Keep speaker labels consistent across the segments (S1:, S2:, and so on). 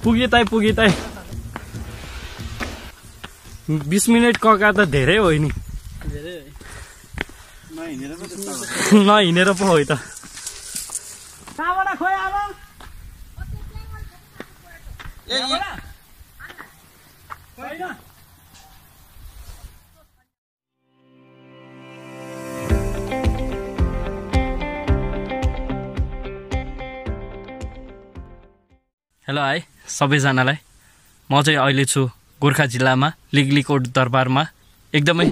S1: पुगे ताई 20 मिनट कका त धेरै हो नि नहिँडेर पो हो त हेलो हाई सबैजनालाई म चाहिँ अहिले छु गोर्खा जिल्लामा लिगलीकोट दरबारमा एकदमै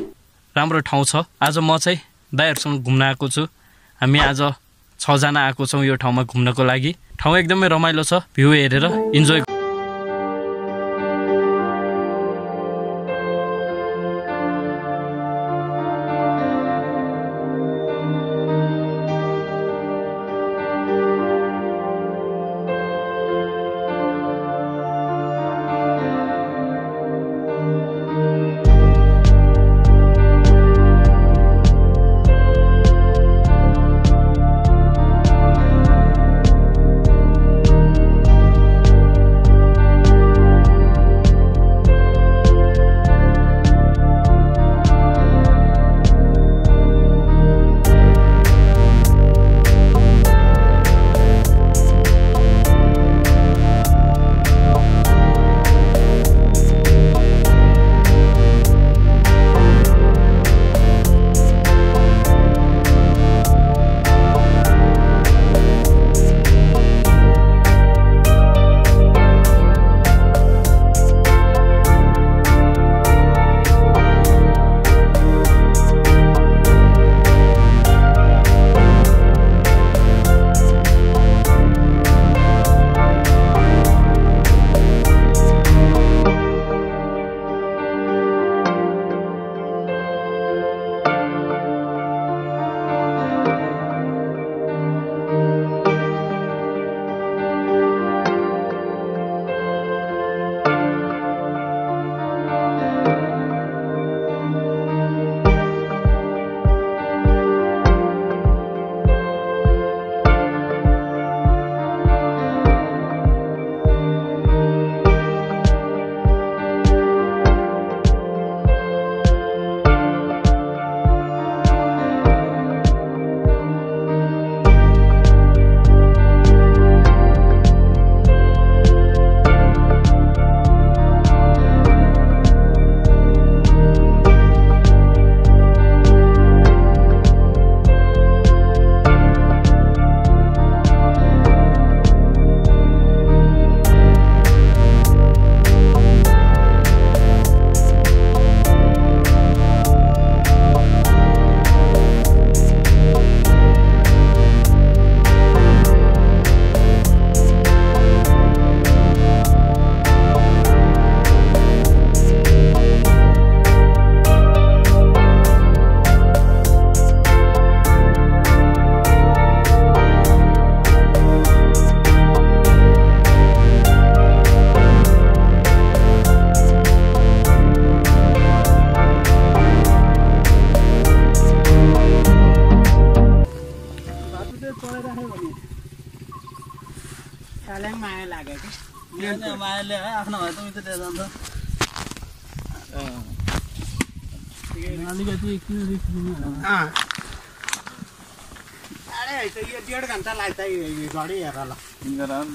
S1: राम्रो ठाउँ छ आज म चाहिँ दाइहरुसँग घुम्न आएको छु हामी आज 6 जना आएको छौं यो ठाउँमा घुम्नको लागि ठाउँ एकदमै रमाइलो छ भ्यू हेरेर इन्जोय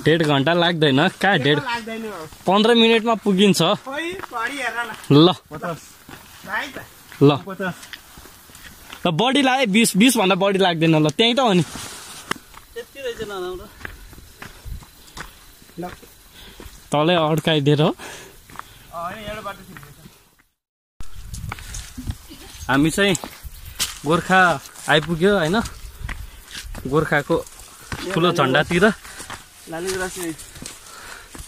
S1: डेढ घण्टा लाग्दैन कहाँ 15 मिनेटमा पुगिन्छ ल बढी लाग्यो 20 भन्दा बढी लाग्दैन ल त्यही त हो नि तलै अड्काइदिएर हामी चाहिँ गोर्खा आइपुग्यो हैन गोर्खाको ठुलो झण्डातिर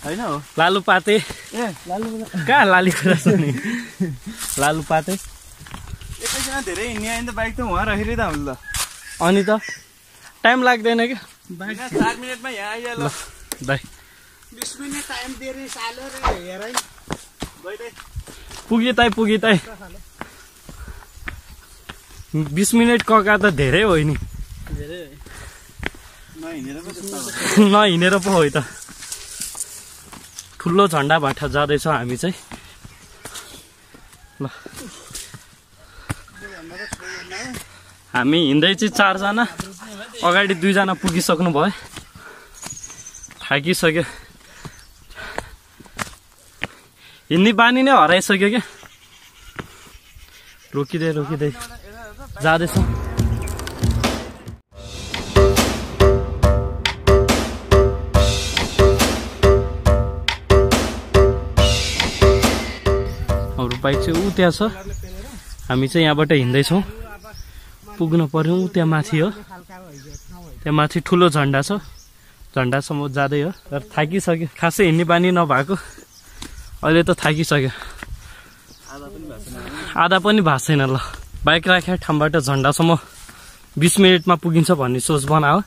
S1: हैन हो लालुपाते कहाँ लालीगुराँस नि लालुपाते
S2: एकैछिन धेरै हिँड्ने आइन त बाइक त वहाँ राखेरै त हुन्छ
S1: अनि त टाइम लाग्दैन के
S2: बाइक 4 मिनेटमा यहाँ आइहाल्छ
S1: ल दाइ
S2: 20 मिनेट टाइम दिएर सालो रे हेरै गइदै
S1: पुगे ताई 20 मिनट कका त धेरै हो नि
S2: धेरै नहिँडेर पो
S1: नहिँडेर पो हो त ठुलो झन्डाबाट जाँदैछौँ हामी चाहिँ। ल हामी हिँड्दै चाहिँ 4 जना, अगाडि 2 जना पुगिसक्नु भयो। थाकिसक्यो, हिँड्ने बानी नै हराइसक्यो क्या। रोकिँदै रोकिँदै जाँदैछौँ। हाम्रो बाइक चाहिँ ऊ त्यहाँ छ, हामी चाहिँ यहाँबाट हिँड्दैछौँ। पुग्नु पर्यो ऊ त्यहाँ माथि हो, त्यहाँ माथि ठुलो झन्डा छ, झन्डासम्म जाँदै हो। तर थाकिसक्यो, खासै हिँड्ने बानी नभएको अहिले त थाकिसक्यो। आधा पनि भएको छैन। ल बाइक राखेर ठाउँबाट झन्डासम्म 20 मिनटमा पुगिन्छ भन्ने सोच बनायो।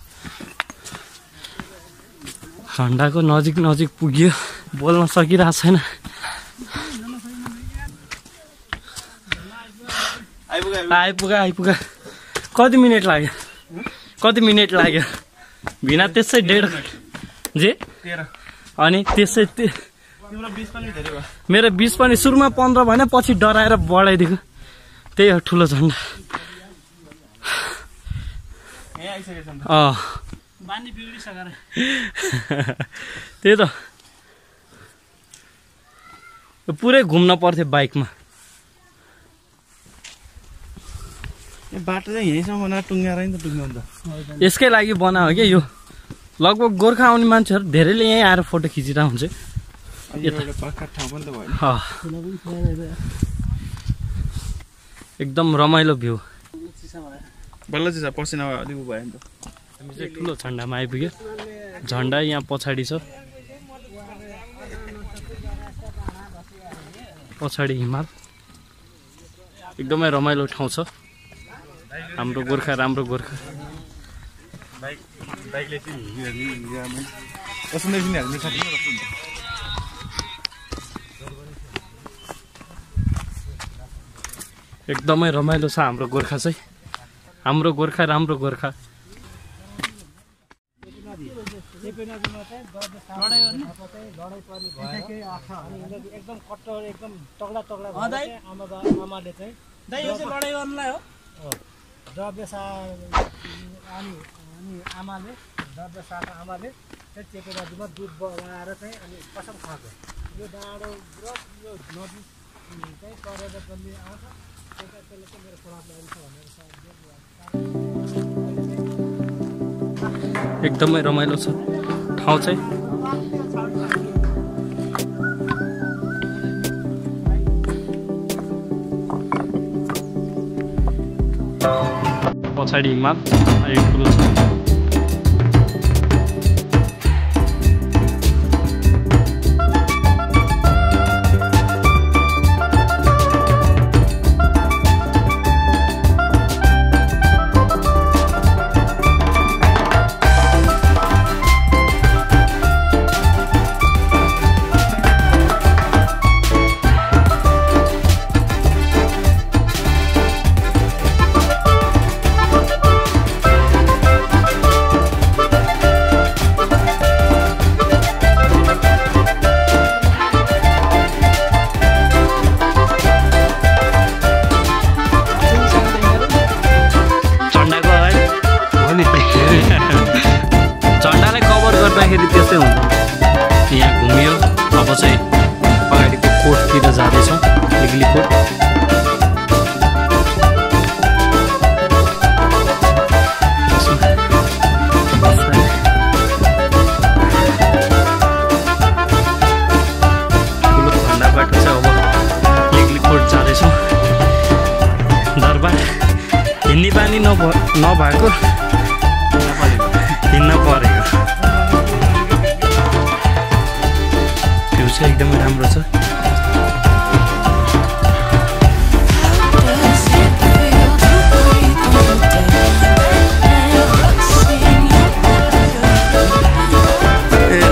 S1: झन्डाको नजिक नजिक पुग्यो, बोल्न सकिरहेको छैन। आइपुग कति मिनट लाग्यो? कति मिनट लाग्यो? बिना त्यसै 1.5 जे अनि त्यसै मेरो 20 पनि सुरुमा 15 भने पछि डराएर बढाइदिएको। त्यही हो ठुलो झन्डा। त्यही त पुरै घुम्न पर्थ्यो बाइकमा।
S2: बाटो चाहिँ यहीँसम्म बनाएर टुङ्गाएर नि त टुङ्गाउँछ।
S1: यसकै लागि बनायो क्या यो। लगभग गोर्खा आउने मान्छेहरू धेरैले यहीँ आएर फोटो खिचिरहेको हुन्छ। एकदम रमाइलो भ्यू।
S2: बल्ल चाहिँ पसिना अलिक भयो नि त।
S1: हामी चाहिँ ठुलो झन्डामा आइपुग्यो। झन्डा यहाँ पछाडि छ, पछाडि हिमाल। एकदमै रमाइलो ठाउँ छ हाम्रो गोर्खा। राम्रो गोर्खा।
S2: बाइकले चाहिँ पसन्दै पनि हाल्नु सक्दैन।
S1: एकदमै रमाइलो छ हाम्रो गोर्खा चाहिँ। हाम्रो गोर्खा राम्रो गोर्खा।
S3: एकदम कट्टर एकदम तगडा तगडा आमाले चाहिँ दबेसा अनि आमाले दबेसाको आमाले चाहिँ चेपेराजुमा दुध बनाएर चाहिँ अनि कसम खाएको। यो डाँडो र यो नदी चाहिँ तरेर पनि आउँछ। त्यसले चाहिँ मेरो खोलामा आउँछ भनेर
S1: एकदमै रमाइलो छ ठाउँ चाहिँ। पछाडि हिमाल ठुलो छ। झन्डालाई कभर गर्दाखेरि त्यस्तै हुन्छ। यहाँ घुमियो। अब चाहिँ अगाडिको कोटतिर जाँदैछौँ, लिगली कोट। ठुलो झन्डाबाट चाहिँ अब लिगली कोट जाँदैछौँ। दरबार हिँड्ने बानी नभएको हिँड्न परेको। भ्यू चाहिँ एकदमै राम्रो छ।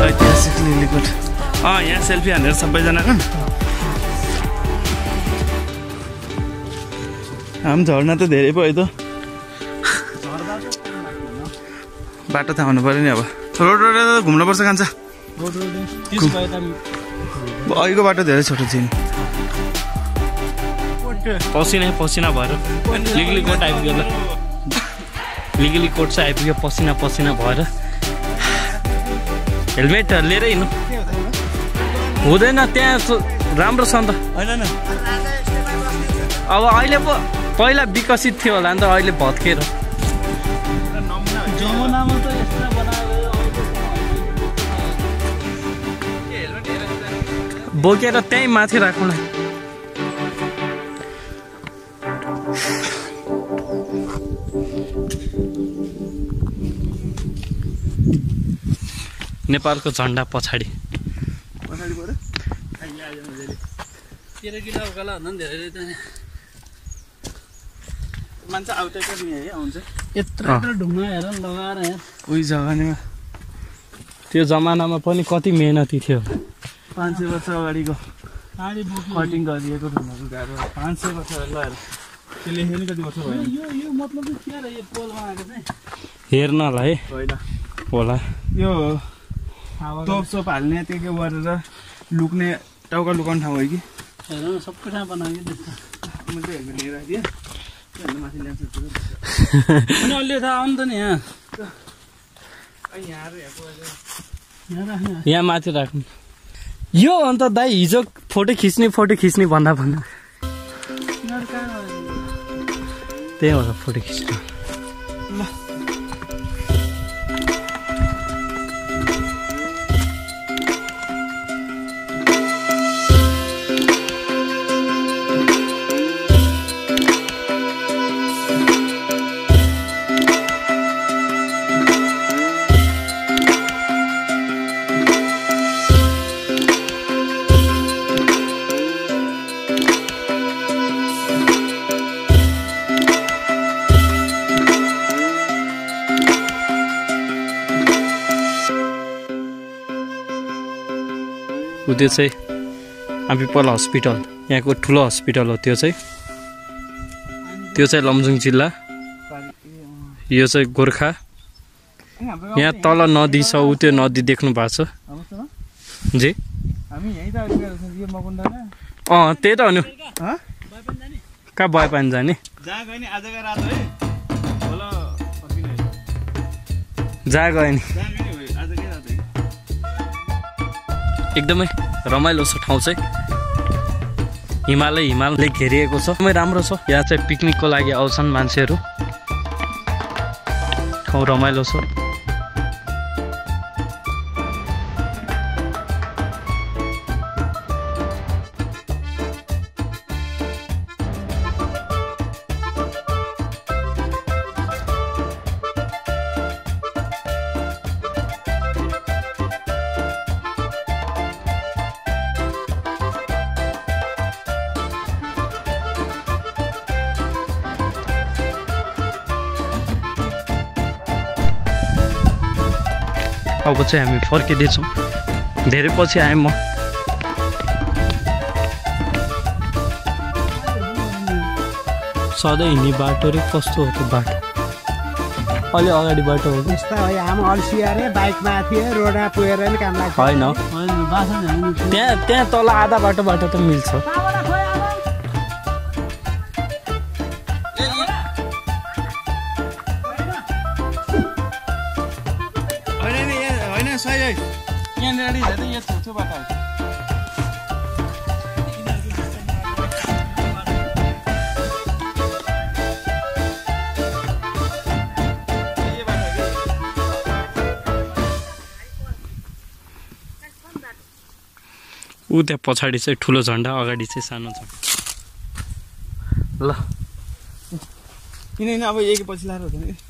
S2: ऐतिहासिक लिलीकोट। यहाँ सेल्फी हानेर सबैजनाको हामी झर्ना त धेरै भयो त। बाटो थाहा हुनु पऱ्यो नि। अब रोड घुम्नुपर्छ कान्छ। अहिलेको बाटो धेरै छोटो थियो नि
S1: पसिना भएर लिगली कोट आइपुग्यो ल लिगली कोट चाहिँ आइपुग्यो पसिना भएर हेलमेट लिएर हिँड्नु हुँदैन त्यहाँ राम्रो छ नि त
S2: होइन
S1: अब अहिले पो पहिला विकसित थियो होला नि त अहिले भत्केर
S3: जमुनामा त यस्तो बनायो
S1: बोकेर त्यहीँ माथि राखौँ न नेपालको झन्डा पछाडि
S2: मान्छे आउँछ नि है आउँछ
S3: यत्रो ढुङ्गा हेर लगाएर यहाँ
S2: उही जमानामा
S1: त्यो जमानामा पनि कति मेहनती थियो
S2: 500 वर्ष अगाडिको
S3: गाडी बोक्नु
S2: कटिङ गरिएको ढुङ्गाको गाह्रो 500 वर्ष लगाएर त्यो लेख्यो नि कति वर्ष भयो
S3: यो मतलब चाहिँ के र यो पोल बनाएको चाहिँ
S1: हेर्नलाई
S2: होइन
S1: होला
S2: यो तोप सोप हाल्ने त्यो के गरेर लुक्ने टाउका लुकाउने ठाउँ हो कि
S3: हेर न सबै ठाउँ बनाएको त्यस्तो
S2: मैले चाहिँ हेर्नु लिएर आइदिएँ माथि ल्याउँछु
S3: अनि अलि थाहा आउनु त नि यहाँ
S2: यहाँ
S3: यहाँ राख्ने
S1: यहाँ माथि राख्नु यो अन्त दाइ हिजो फोटो खिच्ने भन्दा भन्नु
S3: यिनीहरू कहाँ गयो?
S1: त्यही होला फोटो खिच्नु त्यो चाहिँ आम्बिपल हस्पिटल यहाँको ठुलो हस्पिटल हो त्यो चाहिँ लमजुङ जिल्ला यो चाहिँ गोर्खा यहाँ तल नदी छ ऊ त्यो नदी देख्नु भएको छ जी
S2: हामी यहीँ त यो मकुण्डमा
S1: त्यही त हो नि कहाँ भए पानी जाने
S2: जहाँ गयो नि आजको रात है होला फर्किने
S1: जहाँ गयो नि
S2: जहाँ गयो नि आजकै रात है
S1: एकदमै रमाइलो छ ठाउँ चाहिँ हिमालले घेरिएको छ एकदमै राम्रो छ यहाँ चाहिँ पिकनिकको लागि आउँछन् मान्छेहरू ठाउँ रमाइलो छ अब चाहिँ हामी फर्किँदैछौँ धेरै पछि आएँ म सधैँ हिँड्ने बाटो रे कस्तो हो त्यो बाटो अलि अगाडि बाटो हो कि
S3: यस्ता है हामी अल्छी अरे बाइकमा थिए रोडमा पुगेर नि काम लाग्छ
S1: होइन
S3: बासा
S1: त्यहाँ तल आधा बाटोबाट त मिल्छ
S2: सही है यहाँनिर धेरै यो छुछु बाटो
S1: ऊ त्यहाँ पछाडि चाहिँ ठुलो झन्डा अगाडि चाहिँ सानो छ ल
S2: किनभने अब एक पछि लाएर हुँदैन